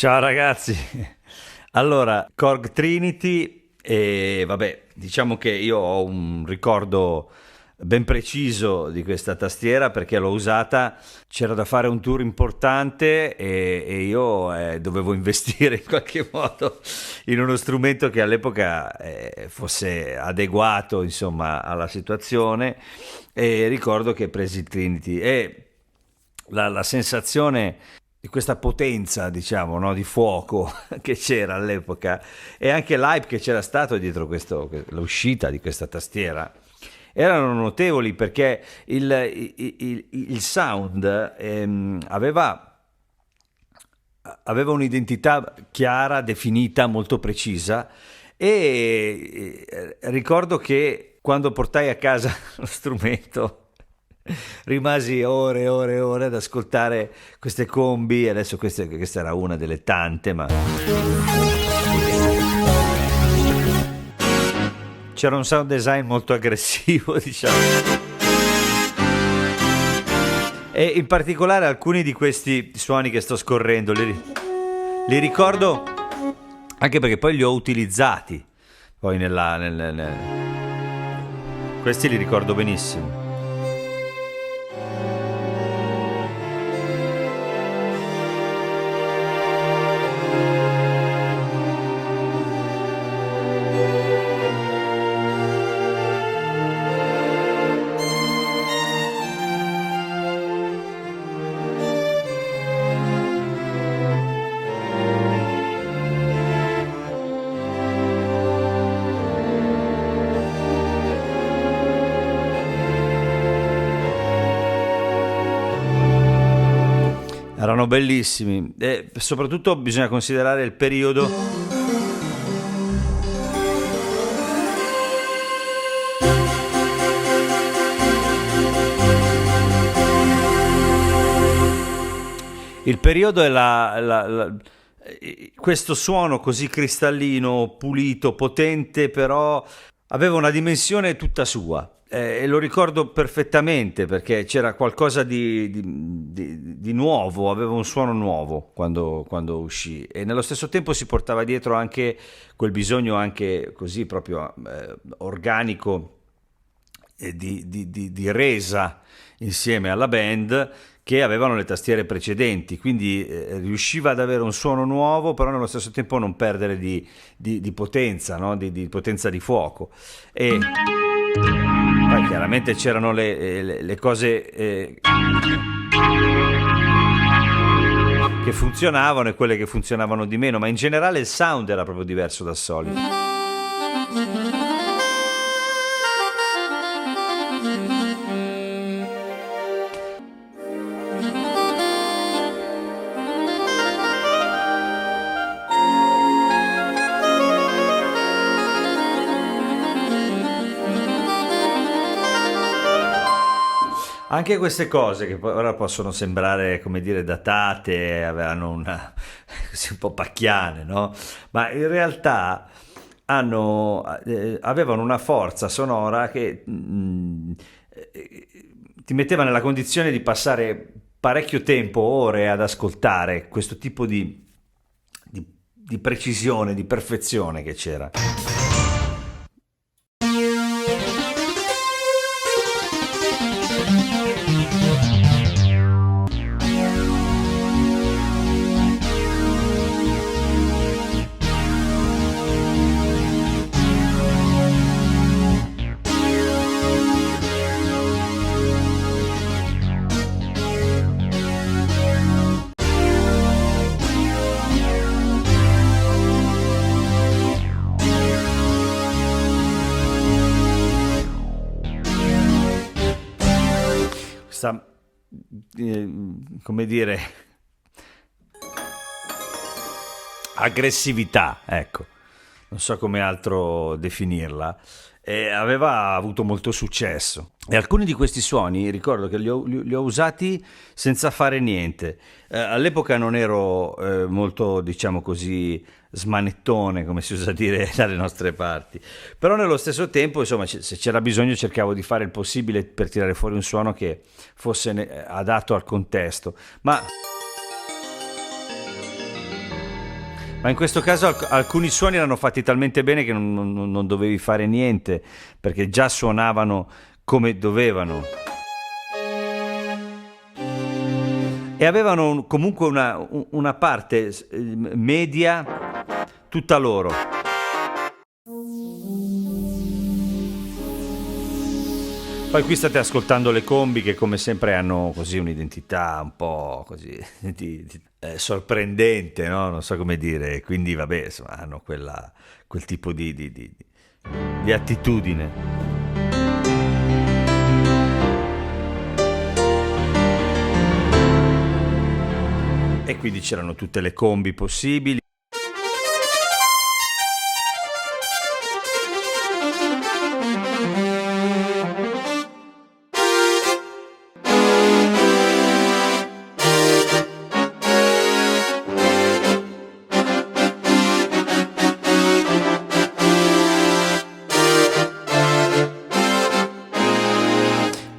Ciao ragazzi, allora Korg Trinity e vabbè, diciamo che io ho un ricordo ben preciso di questa tastiera perché l'ho usata, c'era da fare un tour importante e io dovevo investire in qualche modo in uno strumento che all'epoca fosse adeguato insomma alla situazione e ricordo che presi il Trinity e la sensazione di questa potenza, diciamo, no, di fuoco che c'era all'epoca e anche l'hype che c'era stato dietro l'uscita di questa tastiera erano notevoli perché il sound aveva un'identità chiara, definita, molto precisa e ricordo che quando portai a casa lo strumento rimasi ore e ore e ore ad ascoltare queste combi. Adesso questa era una delle tante, ma c'era un sound design molto aggressivo, diciamo. E in particolare alcuni di questi suoni che sto scorrendo li ricordo anche perché poi li ho utilizzati poi questi li ricordo benissimo. Erano bellissimi e soprattutto bisogna considerare il periodo. Il periodo è questo suono così cristallino, pulito, potente, però aveva una dimensione tutta sua. E lo ricordo perfettamente perché c'era qualcosa di nuovo, aveva un suono nuovo quando uscì e nello stesso tempo si portava dietro anche quel bisogno anche così proprio organico di resa insieme alla band che avevano le tastiere precedenti, quindi riusciva ad avere un suono nuovo però nello stesso tempo non perdere di potenza, no? di potenza di fuoco e poi chiaramente c'erano le cose che funzionavano e quelle che funzionavano di meno, ma in generale il sound era proprio diverso dal solito. Anche queste cose che poi ora possono sembrare, come dire, datate, avevano così un po' pacchiane, no? Ma in realtà avevano una forza sonora che ti metteva nella condizione di passare parecchio tempo, ore ad ascoltare questo tipo di precisione, di perfezione che c'era. Questa, come dire, aggressività, ecco, non so come altro definirla, aveva avuto molto successo. E alcuni di questi suoni ricordo che li ho usati senza fare niente. All'epoca non ero molto, diciamo così, smanettone, come si usa dire dalle nostre parti, però nello stesso tempo, insomma, se c'era bisogno cercavo di fare il possibile per tirare fuori un suono che fosse adatto al contesto. Ma Ma in questo caso alcuni suoni erano fatti talmente bene che non dovevi fare niente, perché già suonavano come dovevano. E avevano comunque una parte media tutta loro. Poi qui state ascoltando le Combi che come sempre hanno così un'identità un po' così sorprendente, no? Non so come dire, quindi vabbè, insomma, hanno quel tipo di attitudine. E quindi c'erano tutte le combi possibili.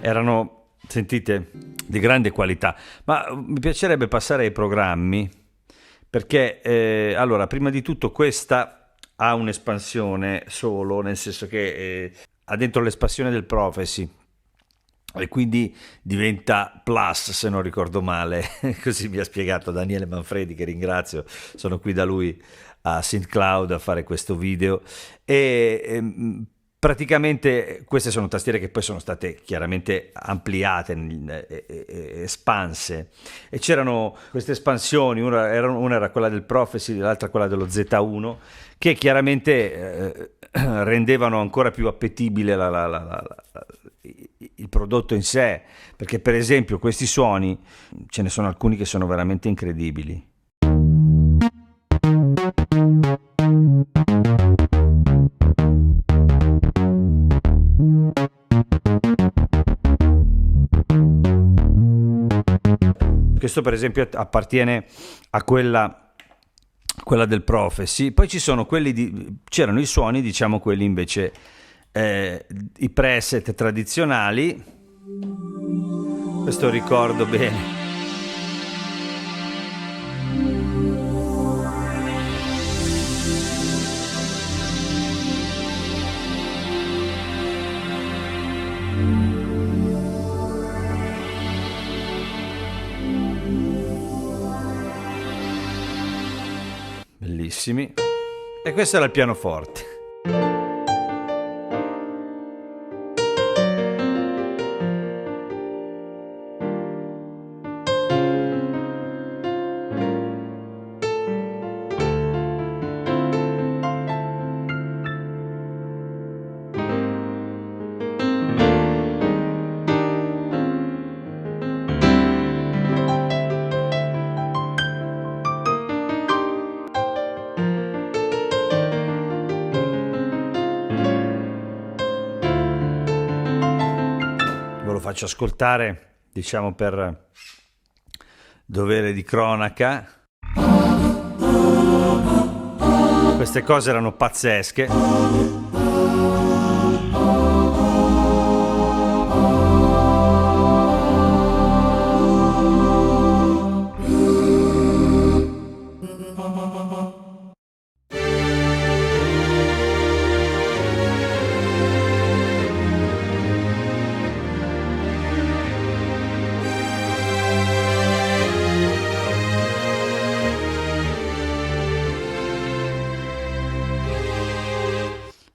Erano, sentite, di grande qualità, ma mi piacerebbe passare ai programmi perché, allora, prima di tutto questa ha un'espansione solo, nel senso che ha dentro l'espansione del Prophecy e quindi diventa Plus, se non ricordo male, così mi ha spiegato Daniele Manfredi, che ringrazio, sono qui da lui a SynthCloud a fare questo video e praticamente queste sono tastiere che poi sono state chiaramente ampliate, espanse, e c'erano queste espansioni, una era quella del Prophecy, l'altra quella dello Z1, che chiaramente rendevano ancora più appetibile il prodotto in sé, perché per esempio questi suoni, ce ne sono alcuni che sono veramente incredibili. Questo per esempio appartiene a quella del Prophecy. Poi ci sono c'erano i suoni, diciamo quelli invece i preset tradizionali. Questo ricordo bene. Bellissimi. E questo era il pianoforte. Faccio ascoltare, diciamo per dovere di cronaca. Queste cose erano pazzesche.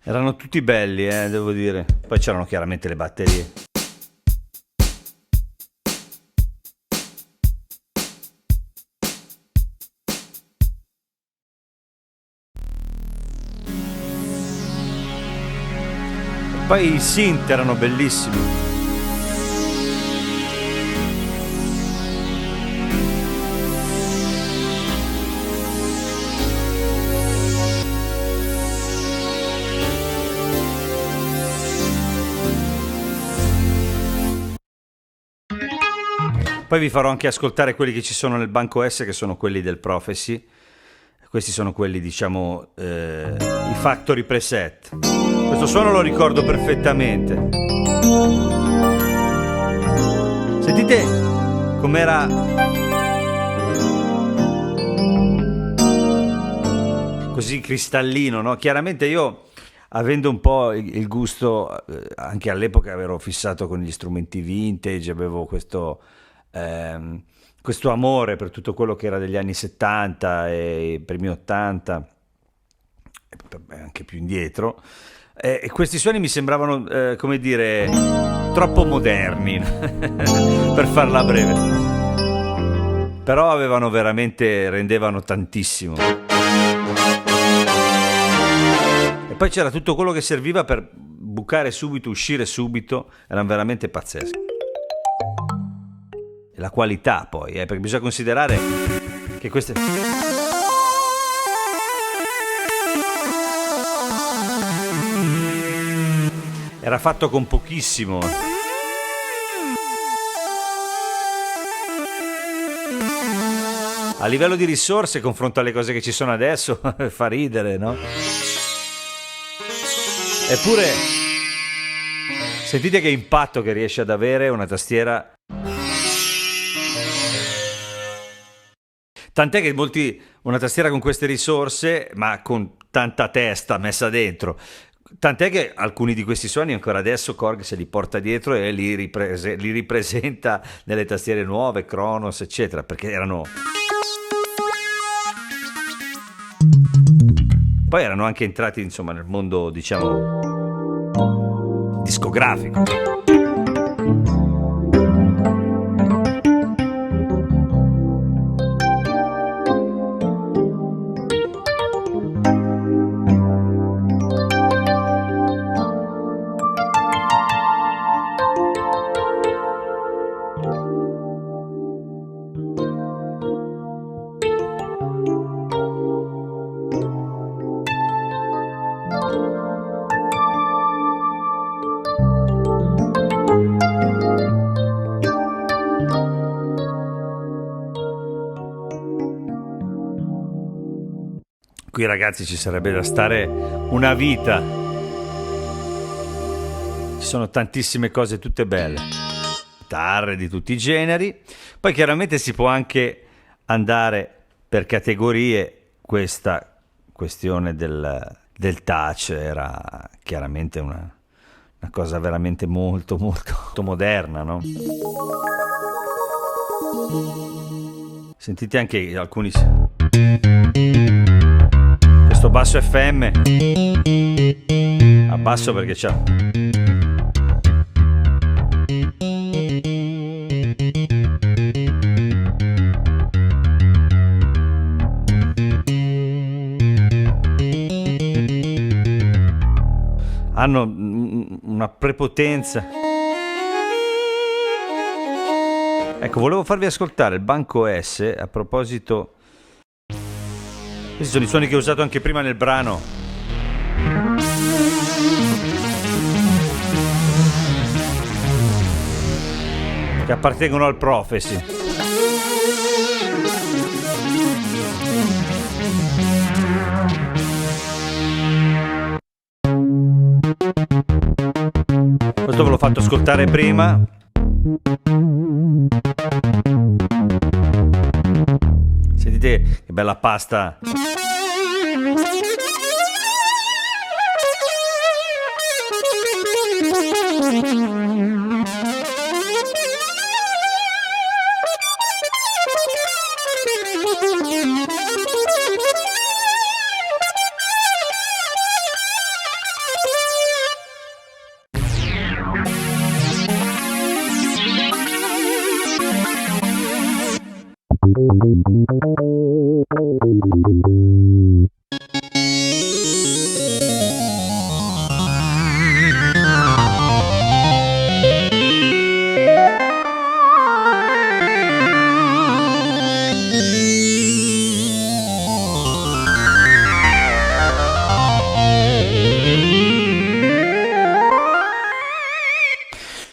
Erano tutti belli, devo dire. Poi c'erano chiaramente le batterie. Poi i synth erano bellissimi. Poi vi farò anche ascoltare quelli che ci sono nel banco S, che sono quelli del Prophecy. Questi sono quelli, diciamo, i factory preset. Questo suono lo ricordo perfettamente. Sentite com'era. così cristallino, no? Chiaramente io, avendo un po' il gusto, anche all'epoca ero fissato con gli strumenti vintage, avevo questo amore per tutto quello che era degli anni 70 e i primi 80, e anche più indietro. E questi suoni mi sembravano, come dire, troppo moderni, per farla breve. Però avevano veramente, rendevano tantissimo. E poi c'era tutto quello che serviva per bucare subito, uscire subito, erano veramente pazzeschi. E la qualità poi, perché bisogna considerare che queste... Era fatto con pochissimo. A livello di risorse, confronto alle cose che ci sono adesso, fa ridere, no? Eppure, sentite che impatto che riesce ad avere una tastiera. Tant'è che una tastiera con queste risorse, ma con tanta testa messa dentro. Tant'è che alcuni di questi suoni ancora adesso Korg se li porta dietro e li ripresenta nelle tastiere nuove, Kronos, eccetera, perché poi erano anche entrati, insomma, nel mondo, diciamo, discografico. Qui ragazzi ci sarebbe da stare una vita. Ci sono tantissime cose tutte belle. Chitarre di tutti i generi. Poi chiaramente si può anche andare per categorie. Questa questione del touch era chiaramente una cosa veramente molto molto, molto moderna, no? Sentite anche alcuni... Questo basso FM, abbasso perché c'ha... Hanno una prepotenza. Ecco, volevo farvi ascoltare il banco S a proposito... Questi sono i suoni che ho usato anche prima nel brano. Che appartengono al Prophecy. Questo ve l'ho fatto ascoltare prima. Sentite che bella pasta.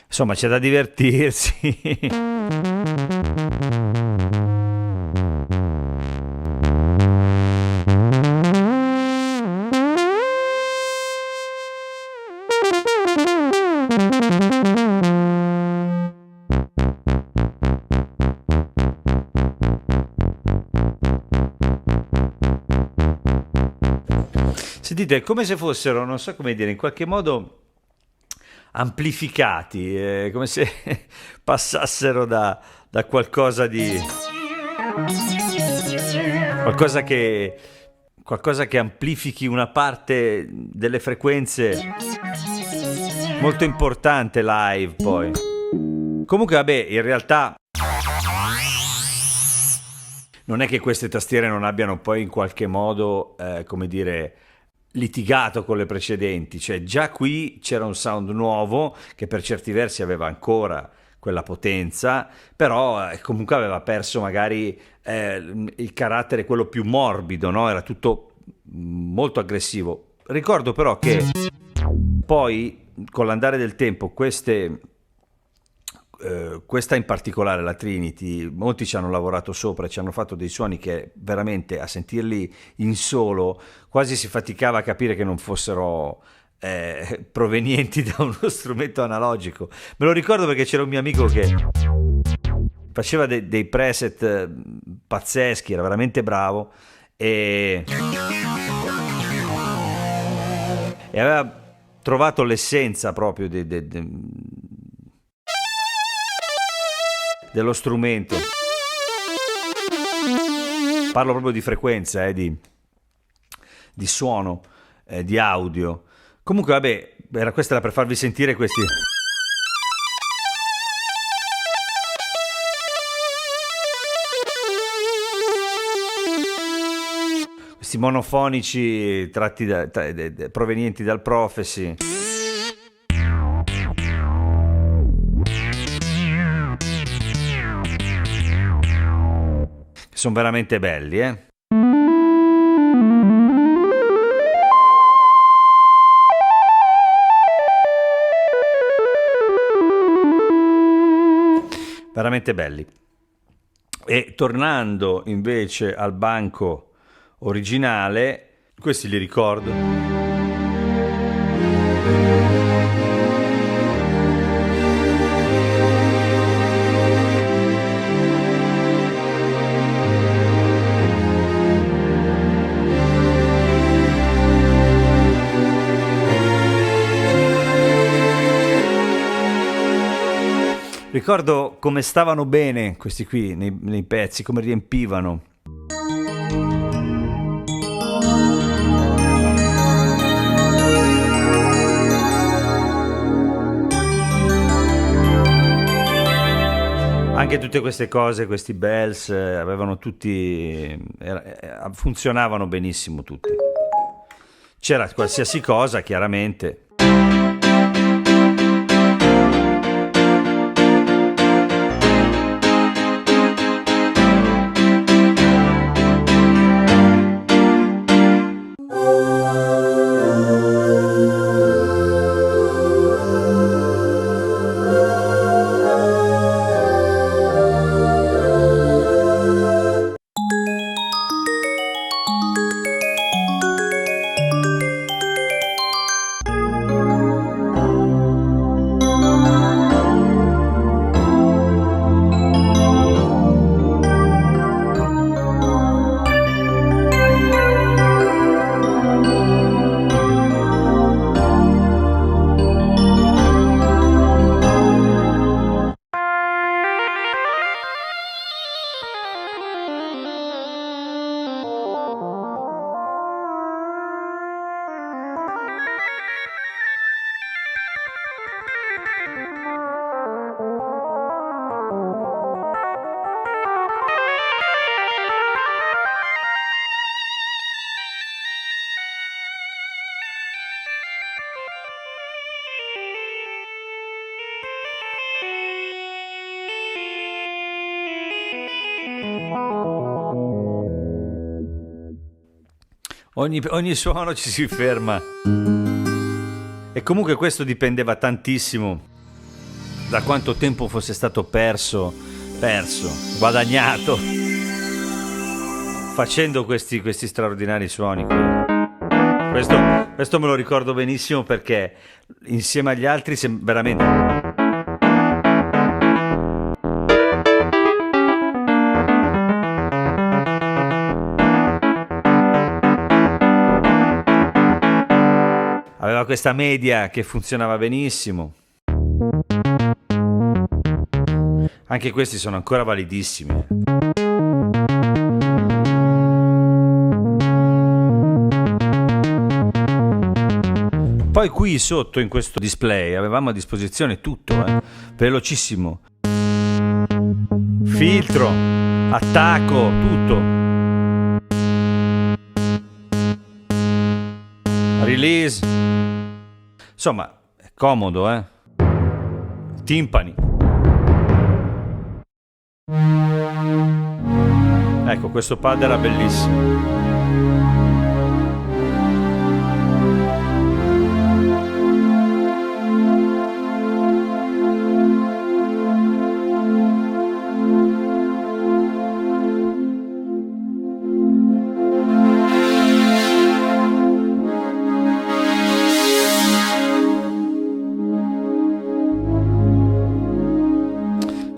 Insomma, c'è da divertirsi. Sentite, è come se fossero, non so come dire, in qualche modo amplificati, come se passassero da qualcosa che qualcosa che amplifichi una parte delle frequenze molto importante live poi. Comunque vabbè, in realtà non è che queste tastiere non abbiano poi in qualche modo, come dire, litigato con le precedenti, cioè già qui c'era un sound nuovo che per certi versi aveva ancora quella potenza, però comunque aveva perso magari il carattere quello più morbido, no? Era tutto molto aggressivo. Ricordo però che poi con l'andare del tempo questa in particolare, la Trinity, molti ci hanno lavorato sopra, ci hanno fatto dei suoni che veramente a sentirli in solo quasi si faticava a capire che non fossero provenienti da uno strumento analogico. Me lo ricordo perché c'era un mio amico che faceva dei preset pazzeschi, era veramente bravo e aveva trovato l'essenza proprio dello strumento. Parlo proprio di frequenza, di suono, di audio. Comunque vabbè, questa era per farvi sentire questi monofonici tratti provenienti dal Prophecy. Che sono veramente belli, veramente belli. E tornando invece al banco originale, questi li ricordo. Ricordo come stavano bene questi qui nei pezzi, come riempivano. Anche tutte queste cose, questi bells, avevano tutti, funzionavano benissimo tutti. C'era qualsiasi cosa, chiaramente. Ogni suono ci si ferma. E comunque questo dipendeva tantissimo da quanto tempo fosse stato perso, guadagnato, facendo questi straordinari suoni qui. Questo me lo ricordo benissimo perché insieme agli altri veramente... Aveva questa media che funzionava benissimo. Anche questi sono ancora validissimi. Poi qui sotto in questo display avevamo a disposizione tutto, velocissimo. Filtro, attacco, tutto. Release. Insomma, è comodo, Timpani. Ecco, questo pad era bellissimo.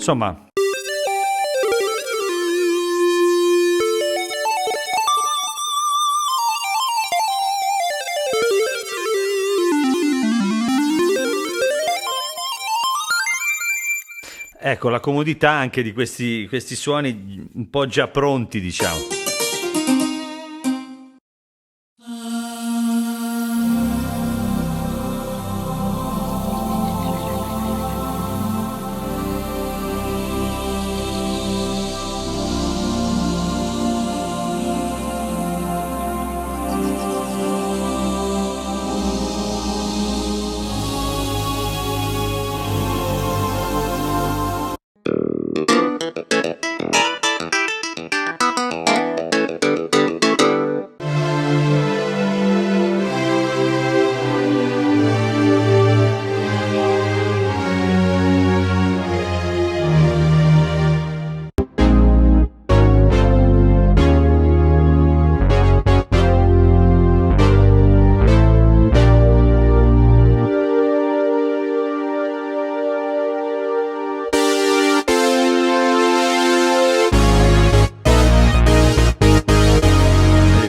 Insomma, ecco la comodità anche di questi suoni un po' già pronti, diciamo.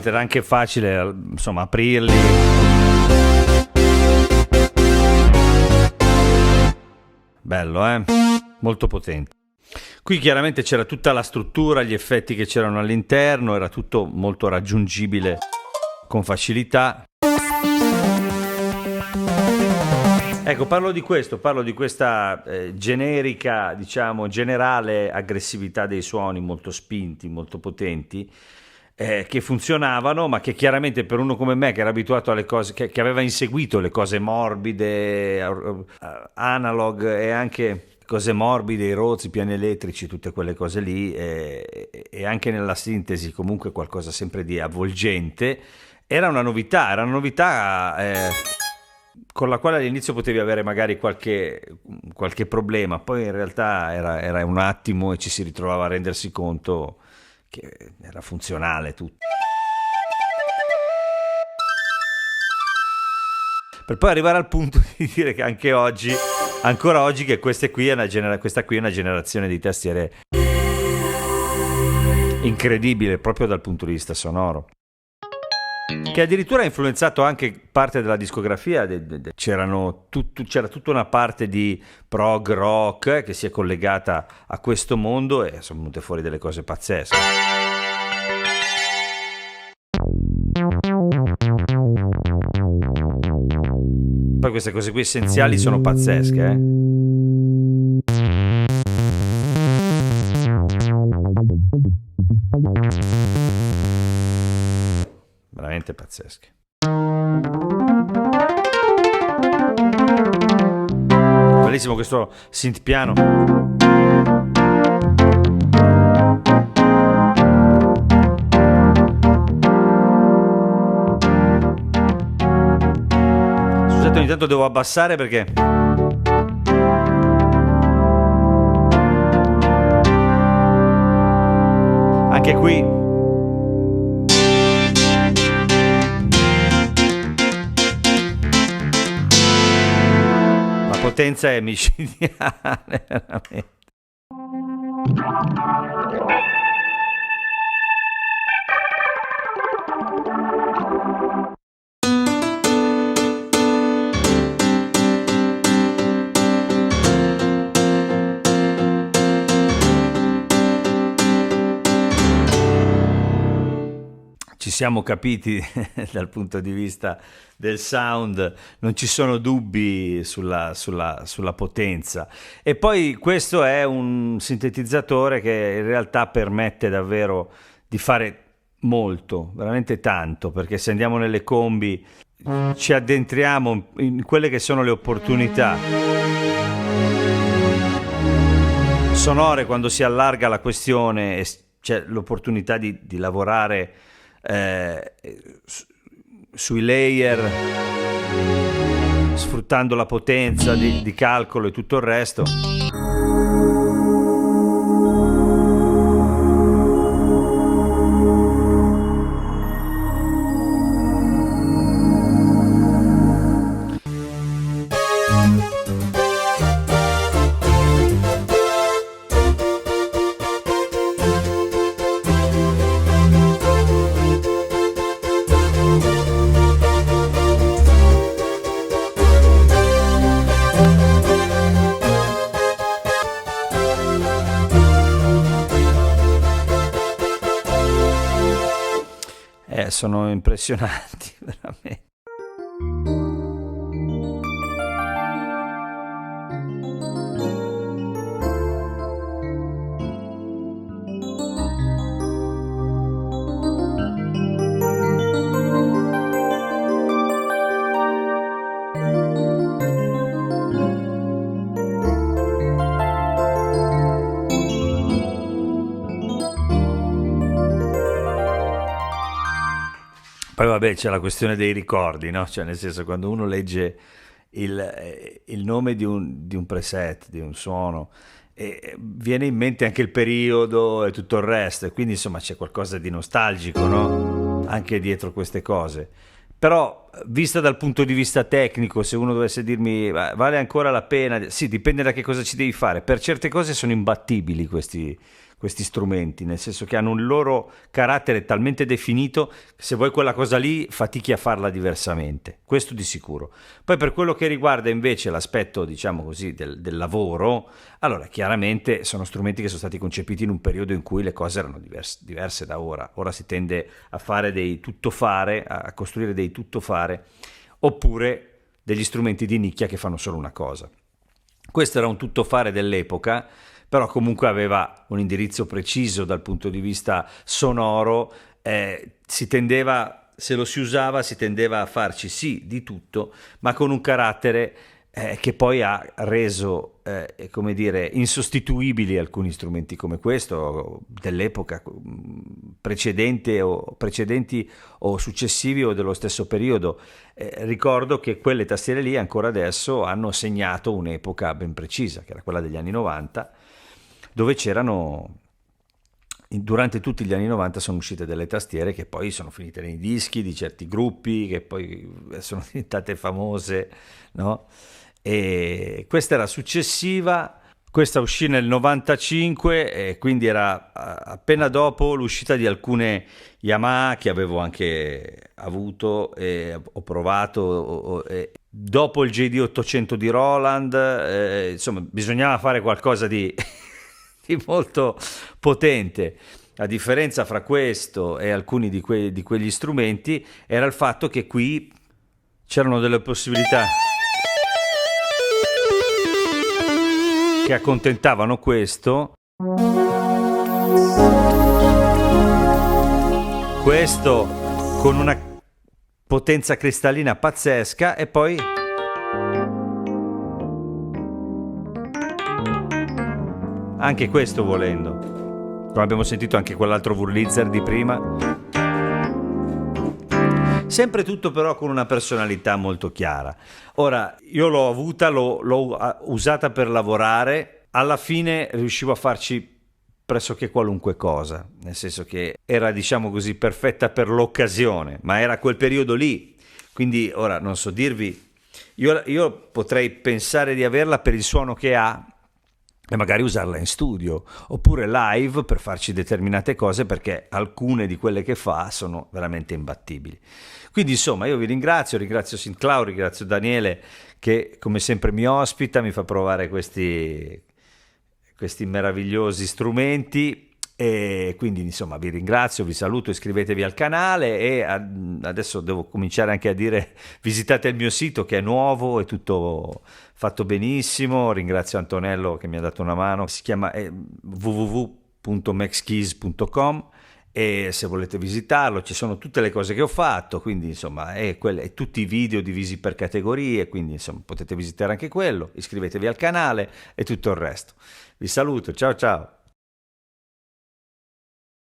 Era anche facile, insomma, aprirli. Bello, molto potente. Qui chiaramente c'era tutta la struttura, gli effetti che c'erano all'interno, era tutto molto raggiungibile con facilità. Ecco, parlo di questa generica, diciamo, generale aggressività dei suoni molto spinti, molto potenti, che funzionavano, ma che chiaramente per uno come me che era abituato alle cose, che aveva inseguito le cose morbide, analog e anche cose morbide, i rozzi, i piani elettrici, tutte quelle cose lì, e anche nella sintesi comunque qualcosa sempre di avvolgente, era una novità con la quale all'inizio potevi avere magari qualche problema, poi in realtà era un attimo e ci si ritrovava a rendersi conto che era funzionale tutto. Per poi arrivare al punto di dire che anche oggi, ancora oggi, che questa qui è una generazione di tastiere incredibile proprio dal punto di vista sonoro, che addirittura ha influenzato anche parte della discografia. C'era tutta una parte di prog rock che si è collegata a questo mondo e sono venute fuori delle cose pazzesche. Poi queste cose qui essenziali sono pazzesche, veramente pazzesche. Bellissimo questo synth piano. Scusate, ogni tanto devo abbassare perché anche qui potenza è micidiale, veramente. siamo capiti dal punto di vista del sound, non ci sono dubbi sulla potenza. E poi questo è un sintetizzatore che in realtà permette davvero di fare molto, veramente tanto, perché se andiamo nelle combi ci addentriamo in quelle che sono le opportunità sonore quando si allarga la questione e c'è l'opportunità di lavorare sui layer, sfruttando la potenza di calcolo e tutto il resto. Sono impressionanti, veramente. Poi vabbè c'è la questione dei ricordi, no? Cioè nel senso quando uno legge il nome di un preset, di un suono, viene in mente anche il periodo e tutto il resto, e quindi insomma c'è qualcosa di nostalgico, no? Anche dietro queste cose. Però vista dal punto di vista tecnico, se uno dovesse dirmi vale ancora la pena, sì, dipende da che cosa ci devi fare. Per certe cose sono imbattibili questi strumenti, nel senso che hanno un loro carattere talmente definito che se vuoi quella cosa lì fatichi a farla diversamente, questo di sicuro. Poi per quello che riguarda invece l'aspetto, diciamo così, del lavoro, allora chiaramente sono strumenti che sono stati concepiti in un periodo in cui le cose erano diverse da ora. Ora si tende a fare dei tuttofare, a costruire dei tuttofare, oppure degli strumenti di nicchia che fanno solo una cosa. Questo era un tuttofare dell'epoca, però comunque aveva un indirizzo preciso dal punto di vista sonoro, si tendeva, se lo si usava, si tendeva a farci sì di tutto, ma con un carattere che poi ha reso, come dire, insostituibili alcuni strumenti come questo dell'epoca precedenti o successivi o dello stesso periodo. Ricordo che quelle tastiere lì ancora adesso hanno segnato un'epoca ben precisa, che era quella degli anni 90, dove c'erano, durante tutti gli anni 90 sono uscite delle tastiere che poi sono finite nei dischi di certi gruppi, che poi sono diventate famose, no? E questa era successiva, questa uscì nel 95 e quindi era appena dopo l'uscita di alcune Yamaha che avevo anche avuto e ho provato, dopo il JD 800 di Roland, insomma bisognava fare qualcosa di molto potente. La differenza fra questo e alcuni di quegli strumenti era il fatto che qui c'erano delle possibilità che accontentavano questo con una potenza cristallina pazzesca, e poi anche questo volendo, come abbiamo sentito anche quell'altro Wurlitzer di prima, sempre tutto però con una personalità molto chiara. Ora io l'ho avuta, l'ho usata per lavorare, alla fine riuscivo a farci pressoché qualunque cosa, nel senso che era, diciamo così, perfetta per l'occasione, ma era quel periodo lì, quindi ora non so dirvi, io potrei pensare di averla per il suono che ha e magari usarla in studio oppure live per farci determinate cose, perché alcune di quelle che fa sono veramente imbattibili. Quindi insomma io vi ringrazio St. Cloud, ringrazio Daniele che come sempre mi ospita, mi fa provare questi meravigliosi strumenti, E quindi insomma vi ringrazio, vi saluto, iscrivetevi al canale e adesso devo cominciare anche a dire visitate il mio sito che è nuovo, è tutto fatto benissimo, ringrazio Antonello che mi ha dato una mano, si chiama www.maxkeys.com e se volete visitarlo ci sono tutte le cose che ho fatto, quindi insomma è tutti i video divisi per categorie, quindi insomma potete visitare anche quello, iscrivetevi al canale e tutto il resto. Vi saluto, ciao ciao!